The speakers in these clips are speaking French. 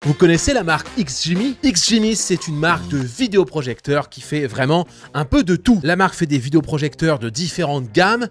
Vous connaissez la marque XGIMI? XGIMI, c'est une marque de vidéoprojecteurs qui fait vraiment un peu de tout. La marque fait des vidéoprojecteurs de différentes gammes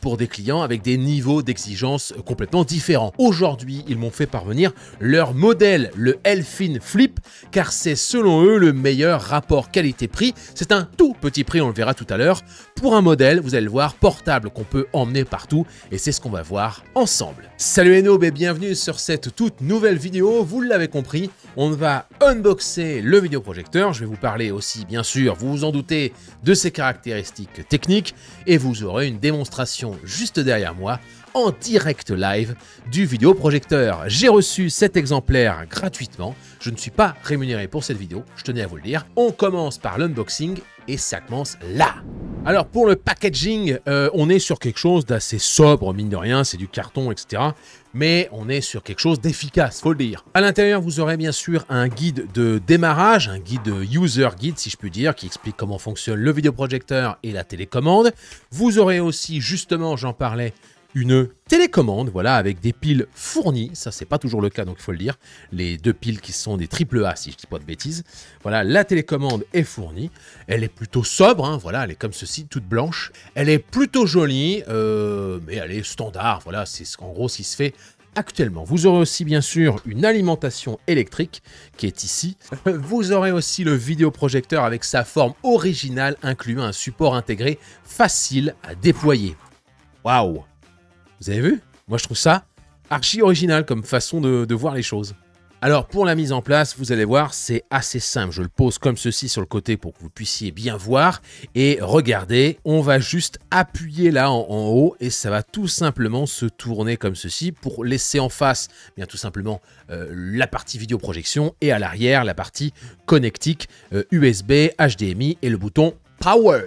pour des clients avec des niveaux d'exigence complètement différents. Aujourd'hui, ils m'ont fait parvenir leur modèle, le Elfin Flip, car c'est selon eux le meilleur rapport qualité-prix. C'est un tout petit prix, on le verra tout à l'heure, pour un modèle, vous allez le voir, portable qu'on peut emmener partout, et c'est ce qu'on va voir ensemble. Salut les noobs et bienvenue sur cette toute nouvelle vidéo. Vous l'avez compris, on va unboxer le vidéoprojecteur. Je vais vous parler aussi, bien sûr, vous vous en doutez, de ses caractéristiques techniques, et vous aurez une démonstration juste derrière moi, en direct live du vidéoprojecteur. J'ai reçu cet exemplaire gratuitement. Je ne suis pas rémunéré pour cette vidéo, je tenais à vous le dire. On commence par l'unboxing et ça commence là. Alors pour le packaging, on est sur quelque chose d'assez sobre, mine de rien, c'est du carton, etc. Mais on est sur quelque chose d'efficace, faut le dire. À l'intérieur, vous aurez bien sûr un guide de démarrage, un guide de user guide, si je puis dire, qui explique comment fonctionne le vidéoprojecteur et la télécommande. Vous aurez aussi, justement, j'en parlais, une télécommande, voilà, avec des piles fournies. Ça, c'est pas toujours le cas, donc il faut le dire. Les deux piles qui sont des AAA, si je dis pas de bêtises. Voilà, la télécommande est fournie. Elle est plutôt sobre, hein, voilà, elle est comme ceci, toute blanche. Elle est plutôt jolie, mais elle est standard, voilà, c'est en gros ce qui se fait actuellement. Vous aurez aussi, bien sûr, une alimentation électrique qui est ici. Vous aurez aussi le vidéoprojecteur avec sa forme originale, incluant un support intégré facile à déployer. Waouh! Vous avez vu? Moi, je trouve ça archi original comme façon de voir les choses. Alors, pour la mise en place, vous allez voir, c'est assez simple. Je le pose comme ceci sur le côté pour que vous puissiez bien voir. Et regardez, on va juste appuyer là en haut et ça va tout simplement se tourner comme ceci pour laisser en face, bien tout simplement, la partie vidéoprojection et à l'arrière, la partie connectique USB, HDMI et le bouton Power.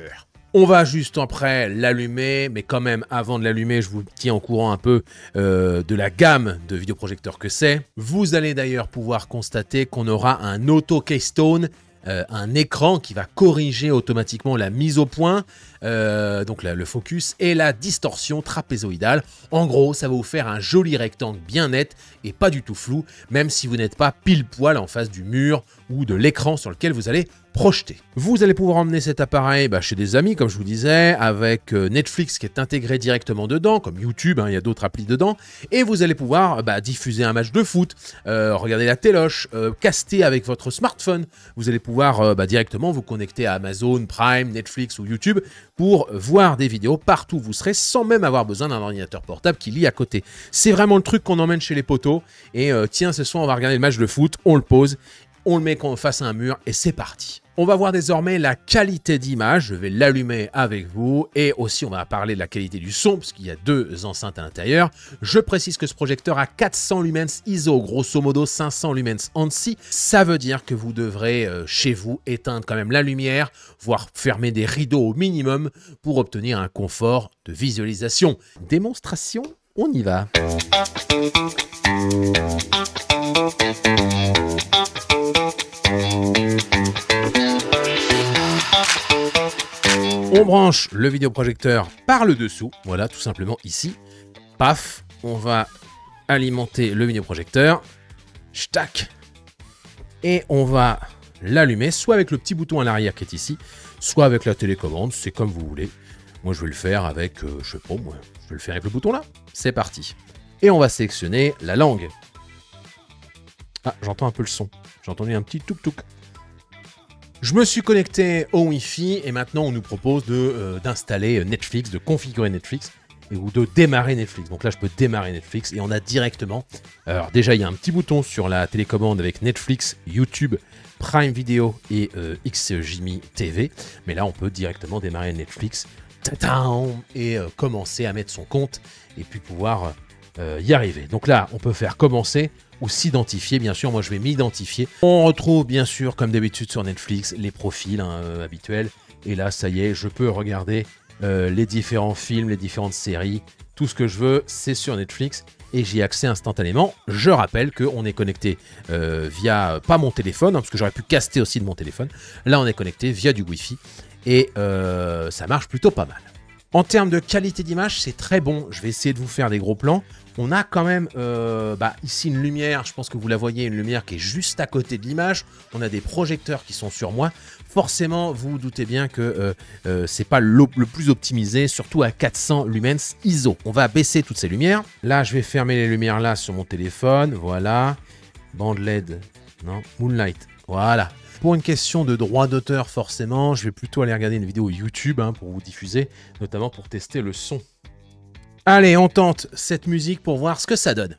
On va juste après l'allumer, mais quand même, avant de l'allumer, je vous tiens au courant un peu de la gamme de vidéoprojecteurs que c'est. Vous allez d'ailleurs pouvoir constater qu'on aura un auto keystone, un écran qui va corriger automatiquement la mise au point, donc le focus et la distorsion trapézoïdale. En gros, ça va vous faire un joli rectangle bien net et pas du tout flou, même si vous n'êtes pas pile poil en face du mur ou de l'écran sur lequel vous allez projeter. Vous allez pouvoir emmener cet appareil chez des amis, comme je vous disais, avec Netflix qui est intégré directement dedans, comme YouTube, il y a d'autres applis dedans, et vous allez pouvoir diffuser un match de foot, regarder la téloche, caster avec votre smartphone. Vous allez pouvoir directement vous connecter à Amazon, Prime, Netflix ou YouTube pour voir des vidéos partout où vous serez, sans même avoir besoin d'un ordinateur portable qui lie à côté. C'est vraiment le truc qu'on emmène chez les potos, et tiens, ce soir on va regarder le match de foot, on le pose, on le met face à un mur et c'est parti. On va voir désormais la qualité d'image, je vais l'allumer avec vous et aussi on va parler de la qualité du son parce qu'il y a deux enceintes à l'intérieur. Je précise que ce projecteur a 400 lumens ISO, grosso modo 500 lumens ANSI. Ça veut dire que vous devrez chez vous éteindre quand même la lumière, voire fermer des rideaux au minimum pour obtenir un confort de visualisation. Démonstration, on y va. On branche le vidéoprojecteur par le dessous, voilà, tout simplement ici. Paf, on va alimenter le vidéoprojecteur. Ch'tac. Et on va l'allumer, soit avec le petit bouton à l'arrière qui est ici, soit avec la télécommande, c'est comme vous voulez. Moi, je vais le faire avec, je sais pas, moi, je vais le faire avec le bouton là. C'est parti. Et on va sélectionner la langue. Ah, j'entends un peu le son. J'ai entendu un petit touk-touk. Je me suis connecté au Wi-Fi et maintenant on nous propose d'installer Netflix, de configurer Netflix ou de démarrer Netflix. Donc là, je peux démarrer Netflix et on a directement... Alors déjà, il y a un petit bouton sur la télécommande avec Netflix, YouTube, Prime Video et XGIMI TV. Mais là, on peut directement démarrer Netflix et commencer à mettre son compte et puis pouvoir y arriver. Donc là, on peut faire commencer ou s'identifier, bien sûr. Moi, je vais m'identifier. On retrouve, bien sûr, comme d'habitude sur Netflix, les profils habituels. Et là, ça y est, je peux regarder les différents films, les différentes séries. Tout ce que je veux, c'est sur Netflix. Et j'y ai accès instantanément. Je rappelle qu'on est connecté via, pas mon téléphone, parce que j'aurais pu caster aussi de mon téléphone. Là, on est connecté via du Wi-Fi. Et ça marche plutôt pas mal. En termes de qualité d'image, c'est très bon. Je vais essayer de vous faire des gros plans. On a quand même ici une lumière, je pense que vous la voyez, une lumière qui est juste à côté de l'image. On a des projecteurs qui sont sur moi. Forcément, vous vous doutez bien que c'est pas le plus optimisé, surtout à 400 lumens ISO. On va baisser toutes ces lumières. Là, je vais fermer les lumières là sur mon téléphone. Voilà. Bande LED. Non, Moonlight. Voilà. Pour une question de droit d'auteur, forcément, je vais plutôt aller regarder une vidéo YouTube pour vous diffuser, notamment pour tester le son. Allez, on tente cette musique pour voir ce que ça donne.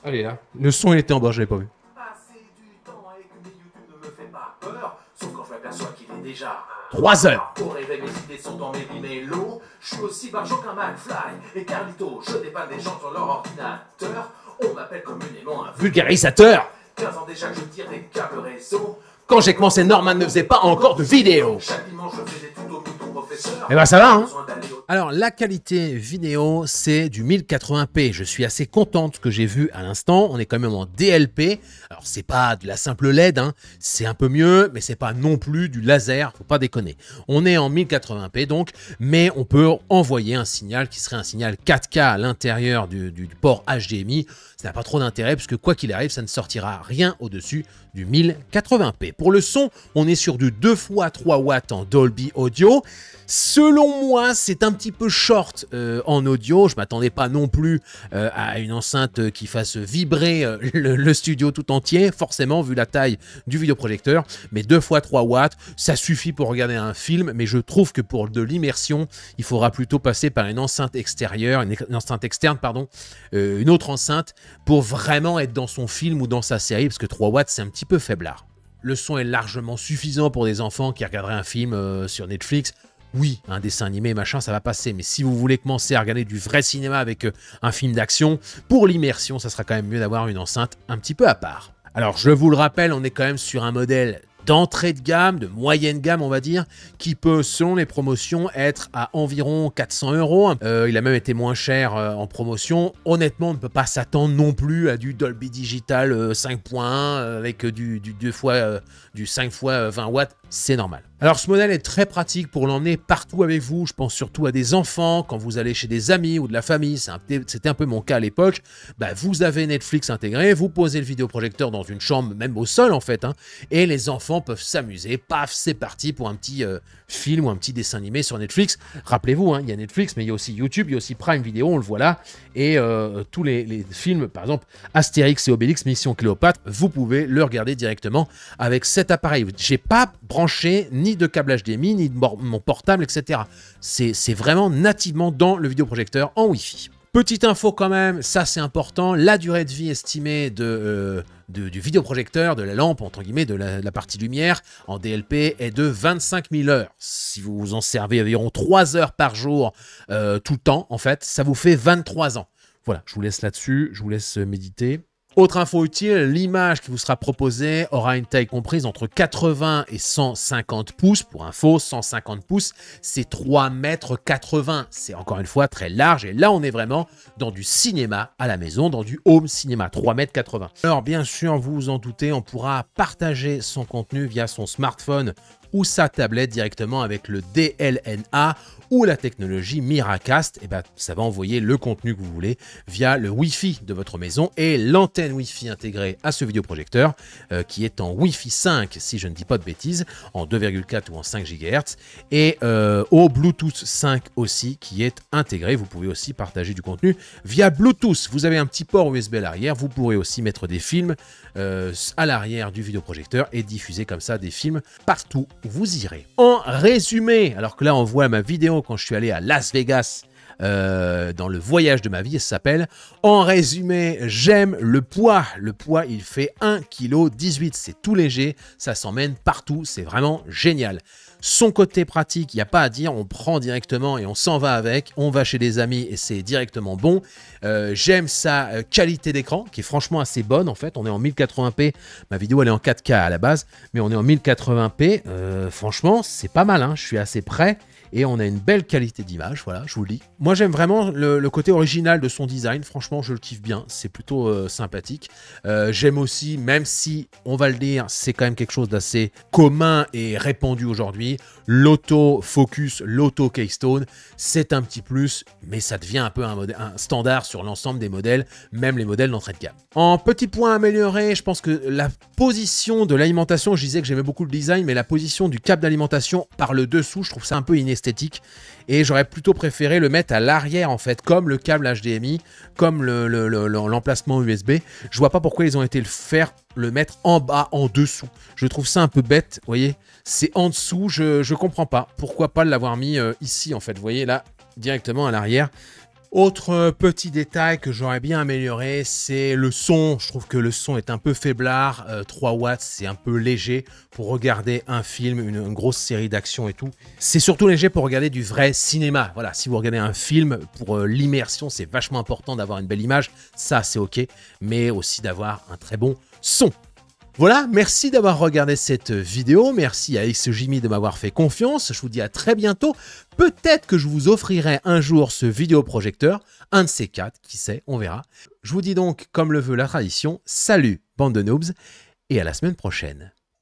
Allez, là. Le son, il était en bas, je l'avais pas vu. Passer du temps avec mes YouTube ne me fait pas peur, sauf quand je m'aperçois qu'il est déjà 3 heures. Au réveil, mes idées sont dans mes mélos. Je suis aussi barjot qu'un McFly. Et Carlito, je dépanne des gens sur leur ordinateur. On m'appelle communément un Vulgarisateur. 15 ans déjà que je tire des câbles réseau. Quand j'ai commencé, Norman ne faisait pas encore de vidéo. Chaque dimanche, je fais des tutos Python professeur. Eh ben ça va, hein. Besoin d'aller au- Alors, la qualité vidéo, c'est du 1080p. Je suis assez content de ce que j'ai vu à l'instant. On est quand même en DLP. Alors, c'est pas de la simple LED, c'est un peu mieux, mais c'est pas non plus du laser, faut pas déconner. On est en 1080p donc, mais on peut envoyer un signal qui serait un signal 4K à l'intérieur du port HDMI. Ça n'a pas trop d'intérêt, puisque quoi qu'il arrive, ça ne sortira rien au-dessus du 1080p. Pour le son, on est sur du 2 x 3 watts en Dolby Audio. Selon moi, c'est un petit peu short en audio. Je m'attendais pas non plus à une enceinte qui fasse vibrer le studio tout entier, forcément, vu la taille du vidéoprojecteur. Mais 2 x 3 watts, ça suffit pour regarder un film. Mais je trouve que pour de l'immersion, il faudra plutôt passer par une enceinte extérieure, une enceinte externe, pardon, une autre enceinte, pour vraiment être dans son film ou dans sa série, parce que 3 watts, c'est un petit peu faiblard. Le son est largement suffisant pour des enfants qui regarderaient un film sur Netflix. Oui, un dessin animé, machin, ça va passer. Mais si vous voulez commencer à regarder du vrai cinéma avec un film d'action, pour l'immersion, ça sera quand même mieux d'avoir une enceinte un petit peu à part. Alors, je vous le rappelle, on est quand même sur un modèle d'entrée de gamme, de moyenne gamme, on va dire, qui peut, selon les promotions, être à environ 400 €. Il a même été moins cher en promotion. Honnêtement, on ne peut pas s'attendre non plus à du Dolby Digital 5.1 avec du 5 x 20 watts. C'est normal. Alors, ce modèle est très pratique pour l'emmener partout avec vous. Je pense surtout à des enfants, quand vous allez chez des amis ou de la famille. C'était un peu mon cas à l'époque. Vous avez Netflix intégré, vous posez le vidéoprojecteur dans une chambre, même au sol en fait, et les enfants peuvent s'amuser. Paf, c'est parti pour un petit film ou un petit dessin animé sur Netflix. Rappelez-vous, il y a Netflix, mais il y a aussi YouTube, il y a aussi Prime Video, on le voit là. Et tous les films, par exemple Astérix et Obélix, Mission Cléopâtre, vous pouvez le regarder directement avec cet appareil. J'ai pas branché ni de câble HDMI, ni de mon portable, etc. C'est vraiment nativement dans le vidéoprojecteur en Wi-Fi. Petite info quand même, ça c'est important, la durée de vie estimée du vidéoprojecteur, de la lampe, entre guillemets, de la partie lumière en DLP est de 25 000 heures. Si vous vous en servez environ 3 heures par jour tout le temps, en fait, ça vous fait 23 ans. Voilà, je vous laisse là-dessus, je vous laisse méditer. Autre info utile, l'image qui vous sera proposée aura une taille comprise entre 80 et 150 pouces. Pour info, 150 pouces, c'est 3,80 m. C'est encore une fois très large. Et là, on est vraiment dans du cinéma à la maison, dans du home cinéma, 3,80 m. Alors, bien sûr, vous vous en doutez, on pourra partager son contenu via son smartphone ou sa tablette directement avec le DLNA ou la technologie Miracast. Et ça va envoyer le contenu que vous voulez via le Wi-Fi de votre maison et l'antenne Wi-Fi intégrée à ce vidéoprojecteur qui est en Wi-Fi 5, si je ne dis pas de bêtises, en 2,4 ou en 5 GHz, et au Bluetooth 5 aussi qui est intégré. Vous pouvez aussi partager du contenu via Bluetooth. Vous avez un petit port USB à l'arrière, vous pourrez aussi mettre des films à l'arrière du vidéoprojecteur et diffuser comme ça des films partout où vous irez. En résumé, alors que là on voit ma vidéo quand je suis allé à Las Vegas dans le voyage de ma vie, ça s'appelle. En résumé, j'aime le poids. Le poids, il fait 1,18 kg. C'est tout léger, ça s'emmène partout, c'est vraiment génial. Son côté pratique, il n'y a pas à dire, on prend directement et on s'en va avec, on va chez des amis et c'est directement bon. J'aime sa qualité d'écran qui est franchement assez bonne en fait, on est en 1080p, ma vidéo elle est en 4K à la base, mais on est en 1080p, franchement c'est pas mal, je suis assez près et on a une belle qualité d'image, voilà, je vous le dis. Moi j'aime vraiment le côté original de son design, franchement je le kiffe bien, c'est plutôt sympathique. J'aime aussi, même si on va le dire, c'est quand même quelque chose d'assez commun et répandu aujourd'hui, l'auto-focus, l'auto-keystone, c'est un petit plus, mais ça devient un peu un standard sur l'ensemble des modèles, même les modèles d'entrée de gamme. En petit point amélioré, je pense que la position de l'alimentation, je disais que j'aimais beaucoup le design, mais la position du câble d'alimentation par le dessous, je trouve ça un peu inesthétique et j'aurais plutôt préféré le mettre à l'arrière en fait, comme le câble HDMI, comme l'emplacement USB. Je vois pas pourquoi ils ont été le mettre en bas, en dessous. Je trouve ça un peu bête, vous voyez, c'est en dessous, je comprends pas. Pourquoi pas l'avoir mis ici en fait, vous voyez là, directement à l'arrière. Autre petit détail que j'aurais bien amélioré, c'est le son. Je trouve que le son est un peu faiblard. 3 watts, c'est un peu léger pour regarder un film, une grosse série d'action et tout. C'est surtout léger pour regarder du vrai cinéma. Voilà, si vous regardez un film, pour l'immersion, c'est vachement important d'avoir une belle image. Ça, c'est OK. Mais aussi d'avoir un très bon son. Voilà, merci d'avoir regardé cette vidéo, merci à XGimi de m'avoir fait confiance, je vous dis à très bientôt, peut-être que je vous offrirai un jour ce vidéoprojecteur, un de ces 4, qui sait, on verra. Je vous dis donc, comme le veut la tradition, salut bande de noobs, et à la semaine prochaine.